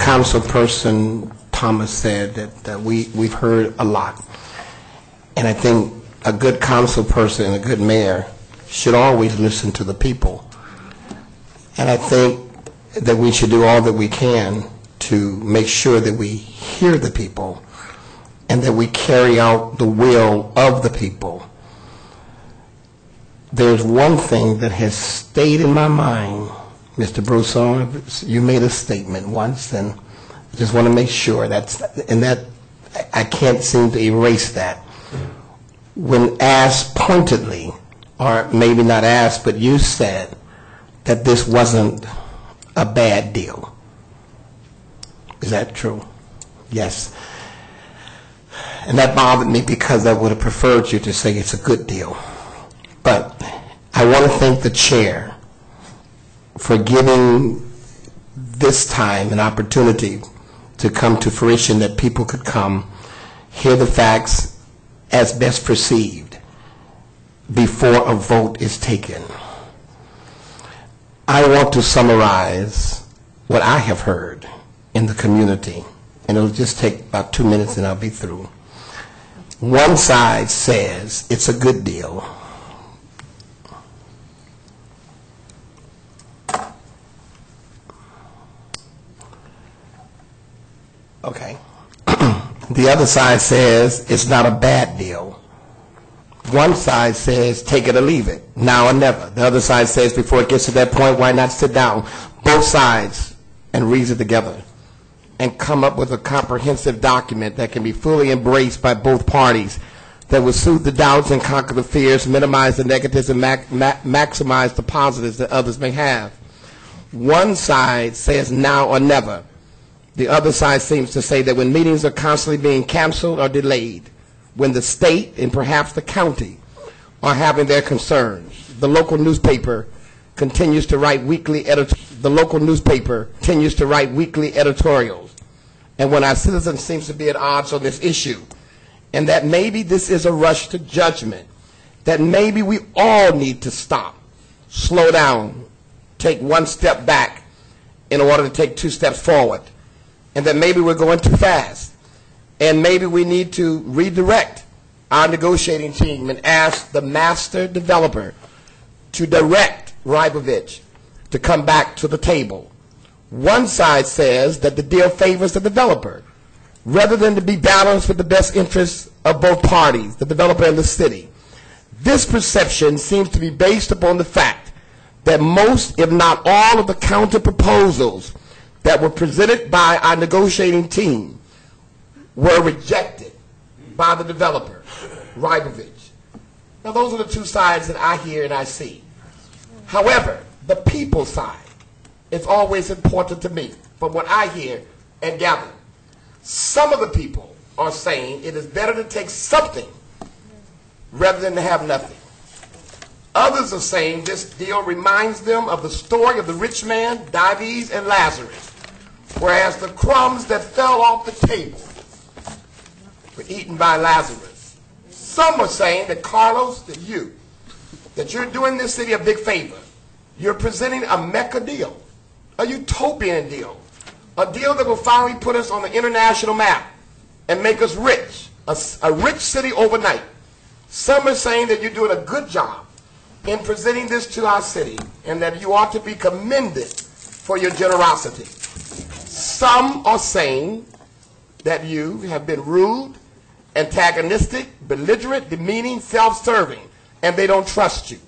Councilperson Thomas said that we've heard a lot. And I think a good councilperson and a good mayor should always listen to the people. And I think that we should do all that we can to make sure that we hear the people and that we carry out the will of the people. There's one thing that has stayed in my mind, Mr. Broussard. You made a statement once, and I just want to make sure that I can't seem to erase that. When asked pointedly, or maybe not asked, but you said that this wasn't a bad deal. Is that true? Yes. And that bothered me because I would have preferred you to say it's a good deal. But I want to thank the chair for giving this time an opportunity to come to fruition, that people could come, hear the facts as best perceived before a vote is taken. I want to summarize what I have heard in the community, and it'll just take about 2 minutes and I'll be through. One side says it's a good deal. Okay. The other side says it's not a bad deal. One side says take it or leave it, now or never. The other side says before it gets to that point, why not sit down? Both sides and reason together and come up with a comprehensive document that can be fully embraced by both parties, that will soothe the doubts and conquer the fears, minimize the negatives and maximize the positives that others may have. One side says now or never. The other side seems to say that when meetings are constantly being canceled or delayed, when the state and perhaps the county are having their concerns, the local newspaper continues to write weekly editorials. And when our citizens seems to be at odds on this issue, and that maybe this is a rush to judgment, that maybe we all need to stop, slow down, take one step back in order to take 2 steps forward, and that maybe we're going too fast, and maybe we need to redirect our negotiating team and ask the master developer to direct Rybovich to come back to the table. One side says that the deal favors the developer, rather than to be balanced with the best interests of both parties, the developer and the city. This perception seems to be based upon the fact that most, if not all, of the counter proposals that were presented by our negotiating team were rejected by the developer, Rybovich. Now, those are the 2 sides that I hear and I see. However, the people side is always important to me, from what I hear and gather. Some of the people are saying it is better to take something rather than to have nothing. Others are saying this deal reminds them of the story of the rich man, Dives, and Lazarus, whereas the crumbs that fell off the table were eaten by Lazarus. Some are saying that, Carlos, that you're doing this city a big favor. You're presenting a Mecca deal, a utopian deal, a deal that will finally put us on the international map and make us rich, a rich city overnight. Some are saying that you're doing a good job in presenting this to our city and that you ought to be commended for your generosity. Some are saying that you have been rude, antagonistic, belligerent, demeaning, self-serving, and they don't trust you.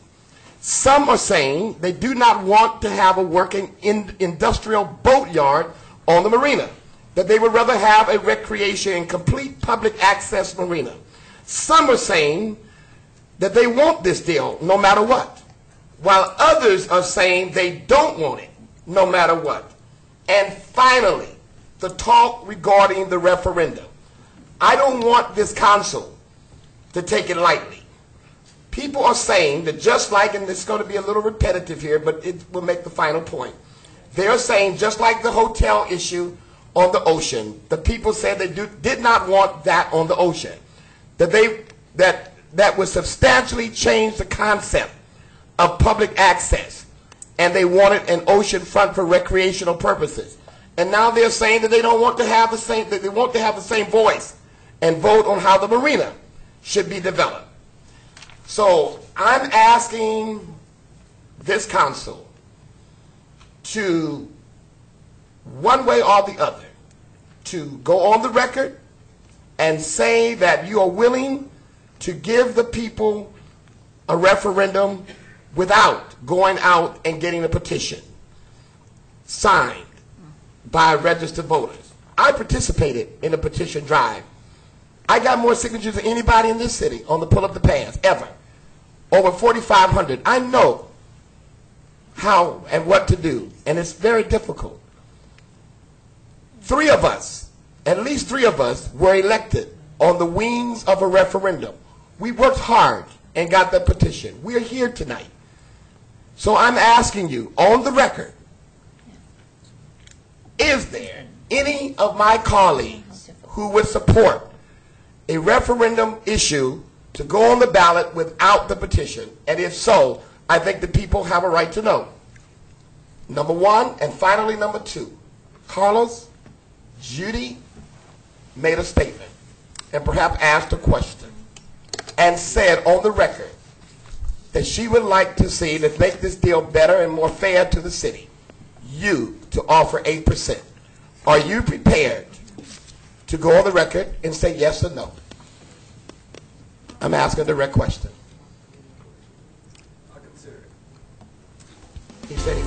Some are saying they do not want to have a working industrial boatyard on the marina, that they would rather have a recreation and complete public access marina. Some are saying that they want this deal no matter what, while others are saying they don't want it no matter what. And finally, the talk regarding the referendum. I don't want this council to take it lightly. People are saying that just like, and it's going to be a little repetitive here, but it will make the final point. They're saying just like the hotel issue on the ocean, the people said they did not want that on the ocean, that would substantially change the concept of public access, and they wanted an ocean front for recreational purposes. And now they're saying that they don't want to have the same, that they want to have the same voice and vote on how the marina should be developed. So I'm asking this council to, one way or the other, to go on the record and say that you are willing to give the people a referendum without going out and getting a petition signed by registered voters. I participated in a petition drive. I got more signatures than anybody in this city on the Pull Up the Pants, ever. Over 4,500. I know how and what to do, and it's very difficult. 3 of us, at least 3 of us, were elected on the wings of a referendum. We worked hard and got the petition. We are here tonight. So I'm asking you, on the record, is there any of my colleagues who would support a referendum issue to go on the ballot without the petition? And if so, I think the people have a right to know. Number 1, and finally number 2, Carlos, Judy made a statement and perhaps asked a question and said on the record that she would like to see, to make this deal better and more fair to the city, you to offer 8%. Are you prepared to go on the record and say yes or no? I'm asking a direct question. I consider it. He said he